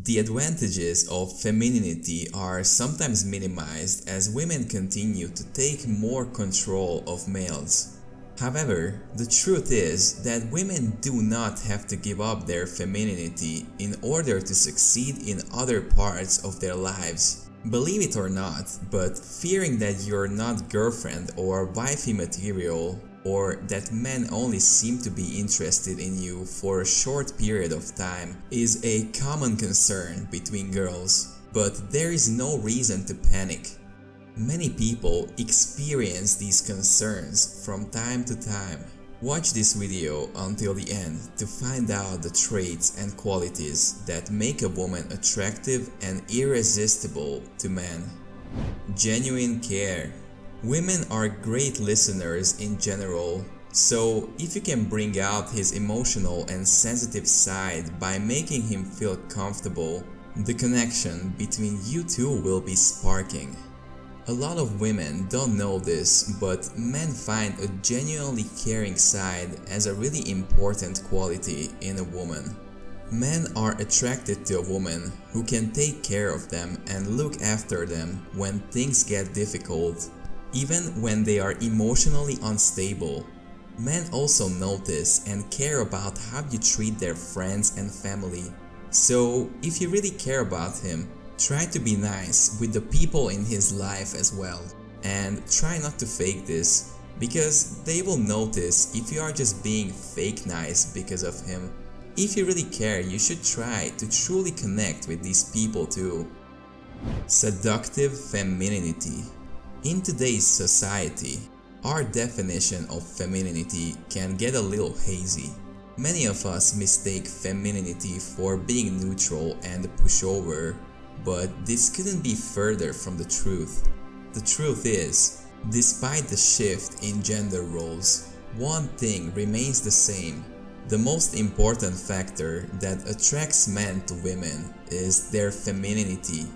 The advantages of femininity are sometimes minimized as women continue to take more control of males. However, the truth is that women do not have to give up their femininity in order to succeed in other parts of their lives. Believe it or not, but fearing that you're not girlfriend or wifey material, or that men only seem to be interested in you for a short period of time, is a common concern between girls. But there is no reason to panic. Many people experience these concerns from time to time. Watch this video until the end to find out the traits and qualities that make a woman attractive and irresistible to men. Genuine care. Women are great listeners in general, so if you can bring out his emotional and sensitive side by making him feel comfortable, the connection between you two will be sparking. A lot of women don't know this, but men find a genuinely caring side as a really important quality in a woman. Men are attracted to a woman who can take care of them and look after them when things get difficult, even when they are emotionally unstable. Men also notice and care about how you treat their friends and family. So, if you really care about him, try to be nice with the people in his life as well. And try not to fake this, because they will notice if you are just being fake nice because of him. If you really care, you should try to truly connect with these people too. Seductive femininity. In today's society, our definition of femininity can get a little hazy. Many of us mistake femininity for being neutral and a pushover, but this couldn't be further from the truth. The truth is, despite the shift in gender roles, one thing remains the same. The most important factor that attracts men to women is their femininity.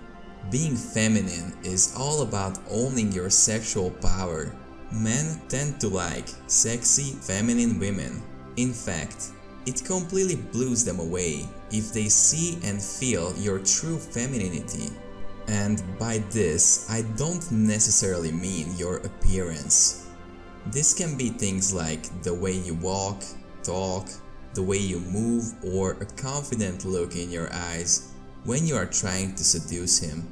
Being feminine is all about owning your sexual power. Men tend to like sexy, feminine women. In fact, it completely blows them away if they see and feel your true femininity. And by this, I don't necessarily mean your appearance. This can be things like the way you walk, talk, the way you move, or a confident look in your eyes when you are trying to seduce him.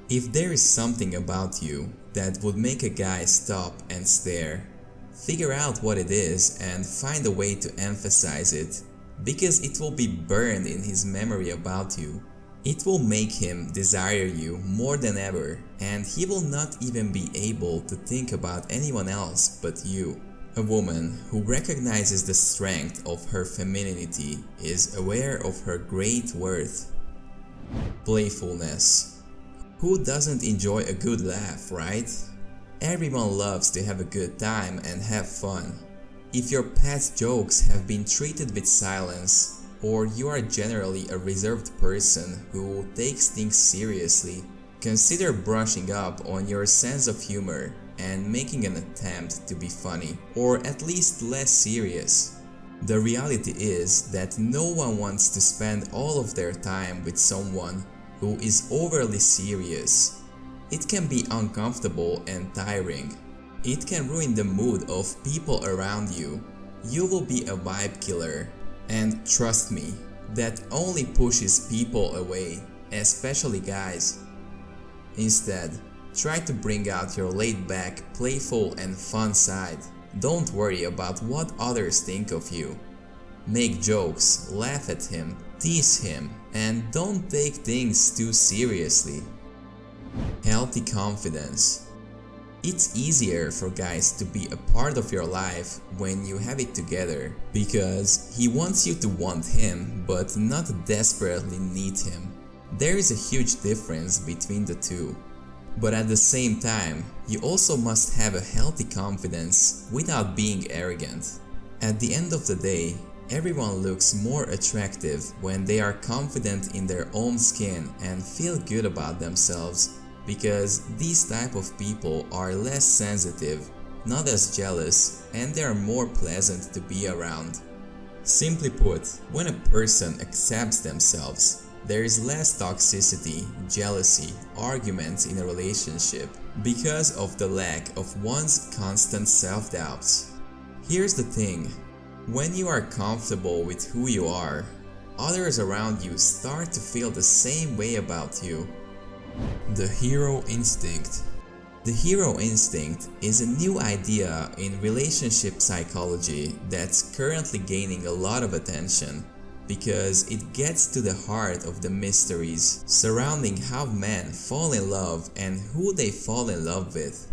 If there is something about you that would make a guy stop and stare, figure out what it is and find a way to emphasize it, because it will be burned in his memory about you. It will make him desire you more than ever, and he will not even be able to think about anyone else but you. A woman who recognizes the strength of her femininity is aware of her great worth. Playfulness. Who doesn't enjoy a good laugh, right? Everyone loves to have a good time and have fun. If your past jokes have been treated with silence, or you are generally a reserved person who takes things seriously, consider brushing up on your sense of humor and making an attempt to be funny, or at least less serious. The reality is that no one wants to spend all of their time with someone who is overly serious. It can be uncomfortable and tiring. It can ruin the mood of people around you. You will be a vibe killer. And trust me, that only pushes people away, especially guys. Instead, try to bring out your laid-back, playful and fun side. Don't worry about what others think of you. Make jokes, laugh at him, tease him, and don't take things too seriously. Healthy confidence. It's easier for guys to be a part of your life when you have it together, because he wants you to want him but not desperately need him. There is a huge difference between the two. But at the same time, you also must have a healthy confidence without being arrogant. At the end of the day, everyone looks more attractive when they are confident in their own skin and feel good about themselves, because these type of people are less sensitive, not as jealous, and they are more pleasant to be around. Simply put, when a person accepts themselves, there is less toxicity, jealousy, arguments in a relationship because of the lack of one's constant self-doubts. Here's the thing, when you are comfortable with who you are, others around you start to feel the same way about you. The hero instinct. The hero instinct is a new idea in relationship psychology that's currently gaining a lot of attention because it gets to the heart of the mysteries surrounding how men fall in love and who they fall in love with.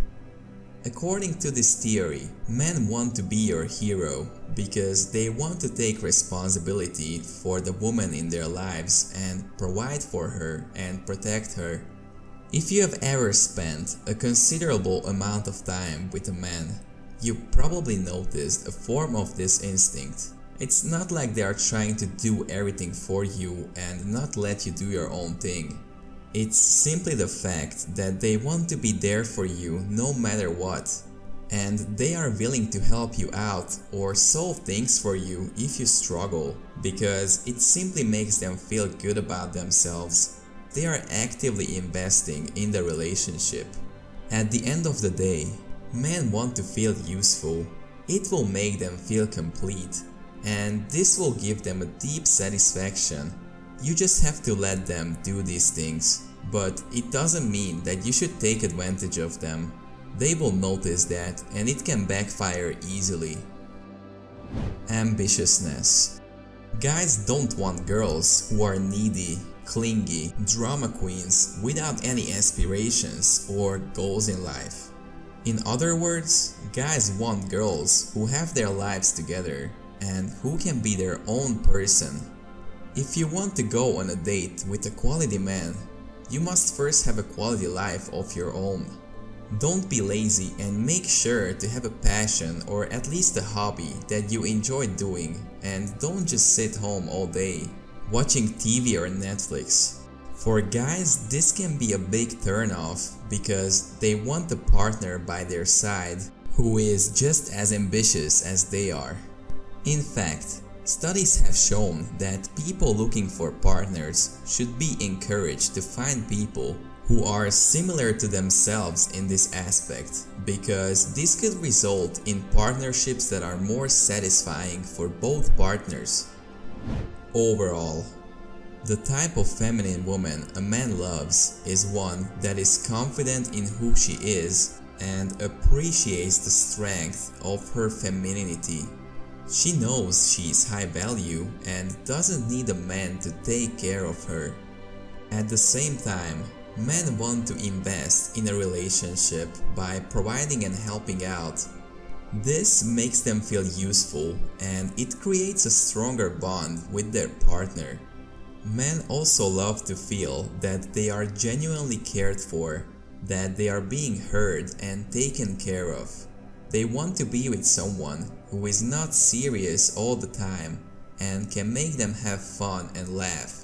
According to this theory, men want to be your hero because they want to take responsibility for the woman in their lives and provide for her and protect her. If you have ever spent a considerable amount of time with a man, you probably noticed a form of this instinct. It's not like they are trying to do everything for you and not let you do your own thing. It's simply the fact that they want to be there for you no matter what, and they are willing to help you out or solve things for you if you struggle, because it simply makes them feel good about themselves. They are actively investing in the relationship. At the end of the day, men want to feel useful. It will make them feel complete, and this will give them a deep satisfaction. You just have to let them do these things, but it doesn't mean that you should take advantage of them. They will notice that, and it can backfire easily. Ambitiousness. Guys don't want girls who are needy, clingy, drama queens without any aspirations or goals in life. In other words, guys want girls who have their lives together and who can be their own person. If you want to go on a date with a quality man, you must first have a quality life of your own. Don't be lazy and make sure to have a passion or at least a hobby that you enjoy doing, and don't just sit home all day watching TV or Netflix. For guys, this can be a big turnoff because they want a partner by their side who is just as ambitious as they are. In fact, studies have shown that people looking for partners should be encouraged to find people who are similar to themselves in this aspect, because this could result in partnerships that are more satisfying for both partners. Overall, the type of feminine woman a man loves is one that is confident in who she is and appreciates the strength of her femininity. She knows she is high value and doesn't need a man to take care of her. At the same time, men want to invest in a relationship by providing and helping out. This makes them feel useful and it creates a stronger bond with their partner. Men also love to feel that they are genuinely cared for, that they are being heard and taken care of. They want to be with someone who is not serious all the time and can make them have fun and laugh.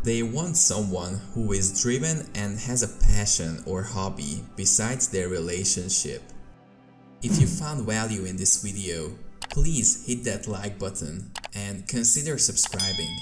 They want someone who is driven and has a passion or hobby besides their relationship. If you found value in this video, please hit that like button and consider subscribing.